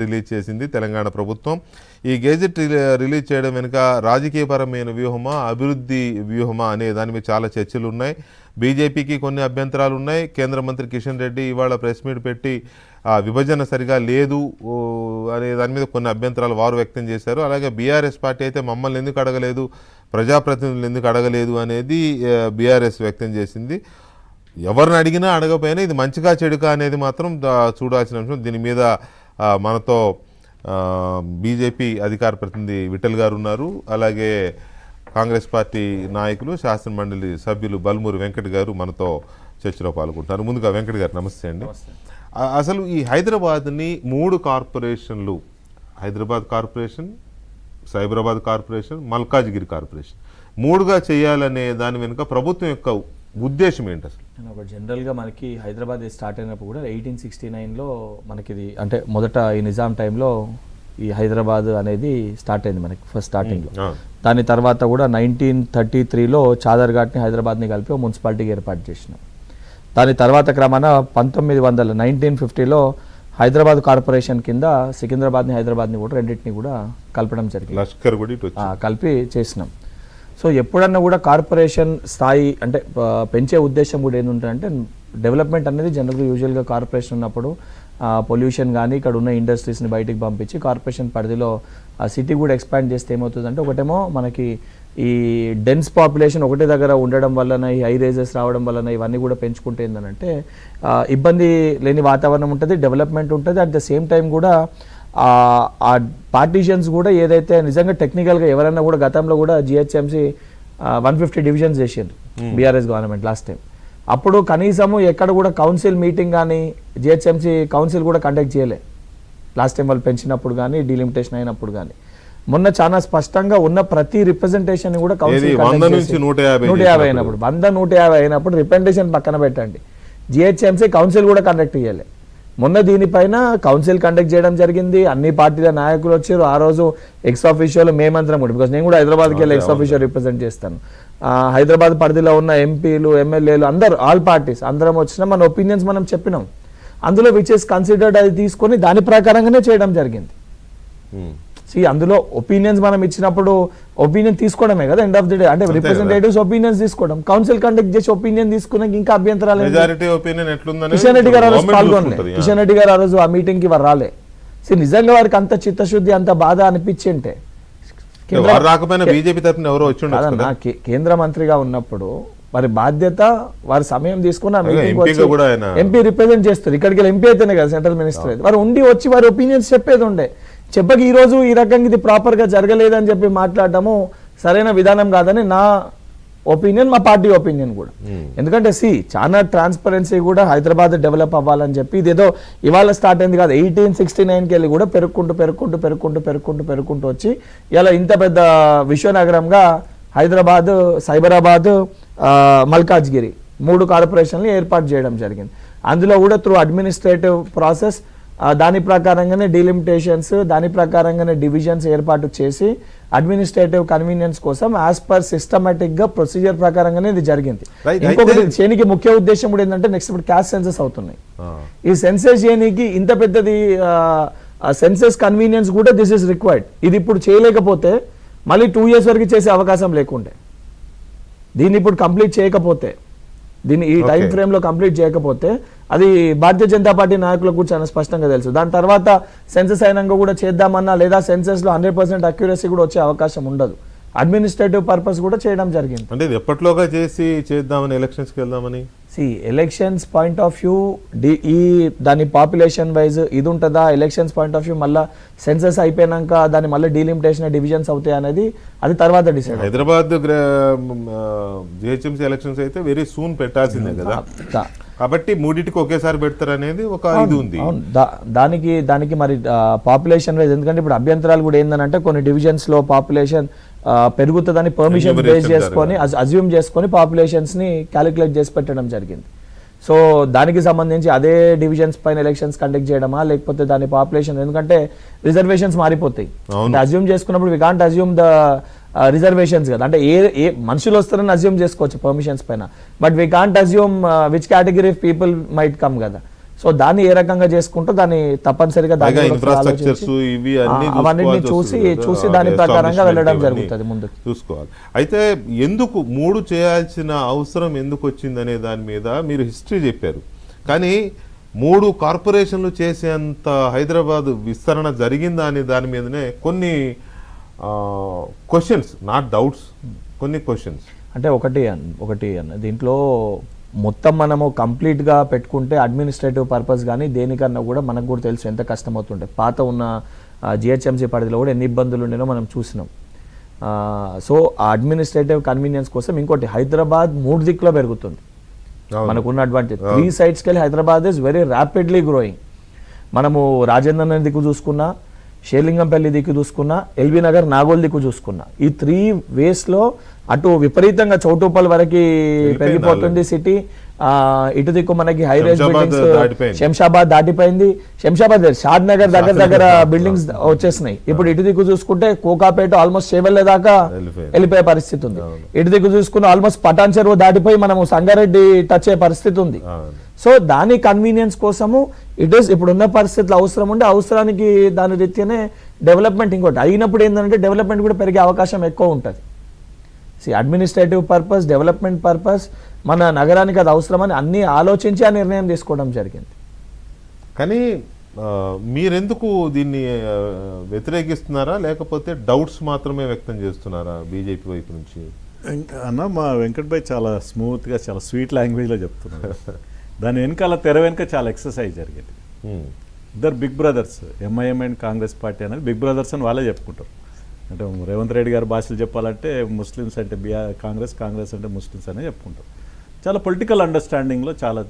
Release చేసింది తెలంగాణ ప్రభుత్వం. ఈ గెజెట్ రిలీజ్ చేయడం వెనుక రాజకీయపరమైన వ్యూహమా, అభివృద్ధి వ్యూహమా అనే దాని మీద చాలా చర్చలు ఉన్నాయి. బీజేపీకి కొన్ని అభ్యంతరాలు ఉన్నాయి. కేంద్ర మంత్రి కిషన్ రెడ్డి ఇవాళ ప్రెస్ మీట్ పెట్టి విభజన సరిగా లేదు అనే దాని మీద కొన్ని అభ్యంతరాలు వారు వ్యక్తం చేశారు. అలాగే బీఆర్ఎస్ పార్టీ అయితే మమ్మల్ని ఎందుకు అడగలేదు, ప్రజాప్రతినిధులు ఎందుకు అడగలేదు అనేది బీఆర్ఎస్ వ్యక్తం చేసింది. ఎవరిని అడిగినా అడగపోయినా ఇది మంచిగా చెడుకా అనేది మాత్రం చూడాల్సిన అంశం. దీని మీద మనతో బీజేపీ అధికార ప్రతినిధి విఠల్ గారు ఉన్నారు. అలాగే కాంగ్రెస్ పార్టీ నాయకులు శాసన మండలి సభ్యులు బల్మూరి వెంకట్ గారు మనతో చర్చలో పాల్గొంటారు. ముందుగా వెంకట్ గారు నమస్తే అండి. అసలు ఈ హైదరాబాద్ని 3 కార్పొరేషన్లు, Hyderabad corporation, Cyberabad corporation, Malkajgiri corporation 3గా చేయాలనే దాని వెనుక ప్రభుత్వం యొక్క ఉద్దేశం ఏంటి అసలు? జనరల్గా మనకి హైదరాబాద్ స్టార్ట్ అయినప్పుడు కూడా 1869లో మనకి ఇది అంటే మొదట ఈ నిజాం టైంలో ఈ హైదరాబాద్ అనేది స్టార్ట్ అయింది మనకి ఫస్ట్ స్టార్టింగ్లో. దాని తర్వాత కూడా 1933లో చాదర్ఘాట్ని హైదరాబాద్ని కలిపి మున్సిపాలిటీకి ఏర్పాటు చేసినాం. దాని తర్వాత క్రమాన 1950లో హైదరాబాద్ కార్పొరేషన్ కింద సికింద్రాబాద్ని హైదరాబాద్ని కూడా రెండింటిని కూడా కలపడం జరిగింది, కలిపి చేసినాం. సో ఎప్పుడన్నా కూడా కార్పొరేషన్ స్థాయి అంటే పెంచే ఉద్దేశం కూడా ఏంటంటే డెవలప్మెంట్ అనేది జనరల్గా యూజువల్గా కార్పొరేషన్ ఉన్నప్పుడు పొల్యూషన్ కానీ ఇక్కడ ఉన్న ఇండస్ట్రీస్ని బయటికి పంపించి కార్పొరేషన్ పరిధిలో ఆ సిటీ కూడా ఎక్స్పాండ్ చేస్తే ఏమవుతుందంటే ఒకటేమో మనకి ఈ డెన్స్ పాపులేషన్ ఒకటే దగ్గర ఉండడం వలన ఈ హై రైజెస్ రావడం వలన ఇవన్నీ కూడా పెంచుకుంటే ఏంటంటే ఇబ్బంది లేని వాతావరణం ఉంటుంది, డెవలప్మెంట్ ఉంటుంది. అట్ ద సేమ్ టైం కూడా ఆ పార్టీషన్స్ కూడా ఏదైతే నిజంగా టెక్నికల్గా ఎవరైనా కూడా గతంలో కూడా జిహెచ్ఎంసీ 150 డివిజన్స్ చేసారు బీఆర్ఎస్ గవర్నమెంట్ లాస్ట్ టైం. అప్పుడు కనీసము ఎక్కడ కూడా కౌన్సిల్ మీటింగ్ కానీ జిహెచ్ఎంసీ కౌన్సిల్ కూడా కండక్ట్ చేయలే లాస్ట్ టైం వాళ్ళు పెంచినప్పుడు కానీ డీలిమిటేషన్ అయినప్పుడు కానీ. మొన్న చాలా స్పష్టంగా ఉన్న ప్రతి రిప్రజెంటేషన్ కూడా కౌన్సిల్ 150 అయినప్పుడు 150 అయినప్పుడు రిప్రజెంటేషన్ పక్కన పెట్టండి, జిహెచ్ఎంసీ కౌన్సిల్ కూడా కండక్ట్ చేయాలి. మొన్న దీనిపైన కౌన్సిల్ కండక్ట్ చేయడం జరిగింది, అన్ని పార్టీల నాయకులు వచ్చారు. ఆ రోజు ఎక్స్ ఆఫీషియోలో మేమంతరం కూడా, బికాస్ నేను కూడా హైదరాబాద్కి వెళ్ళి ఎక్స్ ఆఫీషియో రిప్రజెంట్ చేస్తాను. హైదరాబాద్ పరిధిలో ఉన్న ఎంపీలు, ఎమ్మెల్యేలు అందరూ, ఆల్ పార్టీస్ అందరం వచ్చినా మన ఒపీనియన్స్ మనం చెప్పినాం. అందులో విచ్ ఇస్ కన్సిడర్డ్ అది తీసుకొని దాని ప్రకారంగానే చేయడం జరిగింది. అందులో ఒపీనియన్స్ మనం ఇచ్చినప్పుడు ఒపీనియన్ తీసుకోవడమే కదా ఎండ్ ఆఫ్ ది డే, అంటే రిప్రజెంటేటివ్స్ ఒపీనియన్స్ తీసుకోవడం, కౌన్సిల్ కండక్ట్ చేసి ఒపీనియన్ తీసుకున్నాక ఇంకా అభ్యంతరాలు. కిషన్ రెడ్డి గారు ఆ రోజు పాల్గొనలే, కిషన్ రెడ్డి గారు ఆ రోజు ఆ మీటింగ్ కి వారు రాలే. నిజంగా వారికి అంత చిత్తశుద్ధి అంత బాధ అనిపించింటే కేంద్ర మంత్రిగా ఉన్నప్పుడు వారి బాధ్యత, వారి సమయం తీసుకుని ఎంపీ రిప్రజెంట్ చేస్తారు. ఇక్కడికి ఎంపీ అయితేనే కదా సెంట్రల్ మినిస్టర్ అయితే, వారు ఉండి వచ్చి వారి ఒపీనియన్స్ చెప్పేది ఉండే. చెప్పక ఈ రోజు ఈ రకంగా ఇది ప్రాపర్ గా జరగలేదని చెప్పి మాట్లాడటము సరైన విధానం కాదని నా ఒపీనియన్, మా పార్టీ ఒపీనియన్ కూడా. ఎందుకంటే చాలా ట్రాన్స్పరెన్సీ కూడా హైదరాబాద్ డెవలప్ అవ్వాలని చెప్పి ఇదేదో ఇవాళ స్టార్ట్ అయింది కాదు, 1869కి వెళ్ళి కూడా పెరుక్కుంటూ వచ్చి ఇలా ఇంత పెద్ద విశ్వనగరంగా హైదరాబాద్, సైబరాబాద్, మల్కాజ్గిరి 3 కార్పొరేషన్లు ఏర్పాటు చేయడం జరిగింది. అందులో కూడా త్రూ అడ్మినిస్ట్రేటివ్ ప్రాసెస్ దాని ప్రకారంగానే డీలిమిటేషన్స్, దాని ప్రకారంగానే డివిజన్స్ ఏర్పాటు చేసి అడ్మినిస్ట్రేటివ్ కన్వీనియన్స్ కోసం యాజ్ పర్ సిస్టమేటిక్ గా ప్రొసీజర్ ప్రకారంగానే ఇది జరిగింది. ఇంకొకటి చేయనికి ముఖ్య ఉద్దేశం కూడా ఏంటంటే నెక్స్ట్ ఇప్పుడు క్యాస్ట్ సెన్సెస్ అవుతున్నాయి. ఈ సెన్సెస్ చేయనికి ఇంత పెద్దది సెన్సెస్ కన్వీనియన్స్ కూడా దిస్ ఇస్ రిక్వైర్డ్. ఇది ఇప్పుడు చేయలేకపోతే మళ్ళీ 2 years వరకు చేసే అవకాశం లేకుండే, దీన్ని ఇప్పుడు కంప్లీట్ చేయకపోతే, దీన్ని ఈ టైం ఫ్రేమ్ లో కంప్లీట్ చేయకపోతే అది భారతీయ జనతా పార్టీ నాయకులకు కూడా చాలా స్పష్టంగా తెలుసు. దాని తర్వాత సెన్సెస్ అయినాక కూడా చేద్దామన్నా లేదా సెన్సెస్ లో 100% అక్యురసీ కూడా వచ్చే అవకాశం ఉండదు. అడ్మినిస్ట్రేటివ్ పర్పస్ కూడా చేయడం జరిగింది. అంటే ఎప్పటిలోగా చేసి చేద్దామని ఎలక్షన్స్కి వెళ్దామని ఎలక్షన్స్ పాయింట్ ఆఫ్ వ్యూ ఈ దాని పాపులేషన్ వైజ్ ఇది ఉంటుందా, ఎలక్షన్స్ పాయింట్ ఆఫ్ వ్యూ మళ్ళీ సెన్సెస్ అయిపోయినాక దాన్ని మళ్ళీ డీలిమిటేషన్ డివిజన్స్ అవుతాయి అనేది అది తర్వాత డిసైడ్. హైదరాబాద్ జిహెచ్ఎంసీ ఎలక్షన్స్ అయితే వెరీ సూన్ పెట్టాల్సిందే కదా, కాబట్టి 3టికి ఒకేసారి పెడతారు అనేది ఒక ఇది ఉంది. దానికి మరి పాపులేషన్ వైజ్, ఎందుకంటే ఇప్పుడు అభ్యంతరాలు కూడా ఏంటంటే కొన్ని డివిజన్స్ లో పాపులేషన్ పెరుగుతుందని పర్మిషన్ బేస్ చేసుకొని అజ్యూమ్ చేసుకొని పాపులేషన్స్ ని క్యాలిక్యులేట్ చేసి పెట్టడం జరిగింది. సో దానికి సంబంధించి అదే డివిజన్స్ పైన ఎలక్షన్స్ కండక్ట్ చేయడమా లేకపోతే దాని పాపులేషన్, ఎందుకంటే రిజర్వేషన్స్ మారిపోతాయి. అజ్యూమ్ చేసుకున్నప్పుడు we can't assume the reservations కదా, అంటే ఏ మనుషులు వస్తారని అజ్యూమ్ చేసుకోవచ్చు పర్మిషన్స్ పైన, but we can't assume which category of people might come కదా. సో దాన్ని ఏ రకంగా చేసుకుంటూ దాన్ని తప్పనిసరిగా దాన్ని పైగా కూడా ఇన్ఫ్రాస్ట్రక్చర్స్ ఆలోచించి, ఇవి అన్ని అవన్నీ చూసుకోవాల్సి చూసి వస్తుంది కదా, దాని ప్రకారంగా establishment వెళ్ళడం ఇవన్నీ జరుగుతుంది ముందుకు. చూసుకోవాలి. అయితే ఎందుకు 3 చేయాల్సిన అవసరం ఎందుకు వచ్చిందనే దాని మీద మీరు హిస్టరీ చెప్పారు, కానీ 3 కార్పొరేషన్లు చేసేంత హైదరాబాద్ విస్తరణ జరిగిందా అనే దాని మీదనే కొన్ని క్వశ్చన్స్, నాట్ డౌట్స్, కొన్ని క్వశ్చన్స్. అంటే ఒకటి అన్న దీంట్లో మొత్తం మనము కంప్లీట్గా పెట్టుకుంటే అడ్మినిస్ట్రేటివ్ పర్పస్ కానీ దేనికన్నా కూడా మనకు కూడా తెలుసు ఎంత కష్టం అవుతుంటే. పాత ఉన్న జిహెచ్ఎంసీ పరిధిలో కూడా ఎన్ని ఇబ్బందులు ఉండేనో మనం చూసినాం. సో ఆ అడ్మినిస్ట్రేటివ్ కన్వీనియన్స్ కోసం ఇంకోటి హైదరాబాద్ 3 దిక్కులో పెరుగుతుంది. మనకున్న అడ్వాంటేజ్ 3 sides కి వెళ్ళి Hyderabad is very rapidly growing. మనము రాజేంద్ర నగర్ దిక్కు చూసుకున్నా, షేర్లింగంపల్లి దిక్కు చూసుకున్నా, ఎల్బీ నగర్ నాగోల్ దిక్కు చూసుకున్నా, ఈ 3 ways లో అటు విపరీతంగా చౌటుప్పల్ వరకు పెరిగిపోతుంది సిటీ. ఇటు దిక్కు మనకి హై రైజ్ బిల్డింగ్స్, శంషాబాద్ దాటిపోయింది. శంషాబాద్ షాద్ నగర్ దగ్గర బిల్డింగ్స్ వచ్చేసినాయి. ఇప్పుడు ఇటు దిక్కు చూసుకుంటే కోకాపేట ఆల్మోస్ట్ చేవెళ్ళే దాకా వెళ్ళిపోయే పరిస్థితి ఉంది. ఇటు దిక్కు చూసుకుని ఆల్మోస్ట్ పటాన్ చెరువు దాటిపోయి మనము సంగారెడ్డి టచ్ అయ్యే పరిస్థితి ఉంది. సో దాని కన్వీనియన్స్ కోసము ఇప్పుడున్న పరిస్థితులు అవసరం ఉంటే అవసరానికి దాని రీత్యానే డెవలప్మెంట్ ఇంకోటి అయినప్పుడు ఏంటంటే డెవలప్మెంట్ కూడా పెరిగే అవకాశం ఎక్కువ ఉంటుంది. అడ్మినిస్ట్రేటివ్ పర్పస్, డెవలప్మెంట్ పర్పస్, మన నగరానికి అది అవసరమని అన్ని ఆలోచించి ఆ నిర్ణయం తీసుకోవడం జరిగింది. కానీ మీరెందుకు దీన్ని వ్యతిరేకిస్తున్నారా, లేకపోతే డౌట్స్ మాత్రమే వ్యక్తం చేస్తున్నారా బీజేపీ వైపు నుంచి? అన్న మా వెంకట్ భాయ్ చాలా స్మూత్గా, చాలా స్వీట్ లాంగ్వేజ్లో చెప్తున్నారు. దాని వెనకాల తెర వెనుక చాలా ఎక్సర్సైజ్ జరిగేది. ఇద్దరు big brothers, MIM and Congress party అనేది బిగ్ బ్రదర్స్ అని వాళ్ళే చెప్పుకుంటారు. అంటే రేవంత్ రెడ్డి గారి భాషలు చెప్పాలంటే ముస్లిమ్స్ అంటే కాంగ్రెస్ అంటే ముస్లిమ్స్ అనే చెప్పుకుంటారు. చాలా పొలిటికల్ అండర్స్టాండింగ్లో చాలా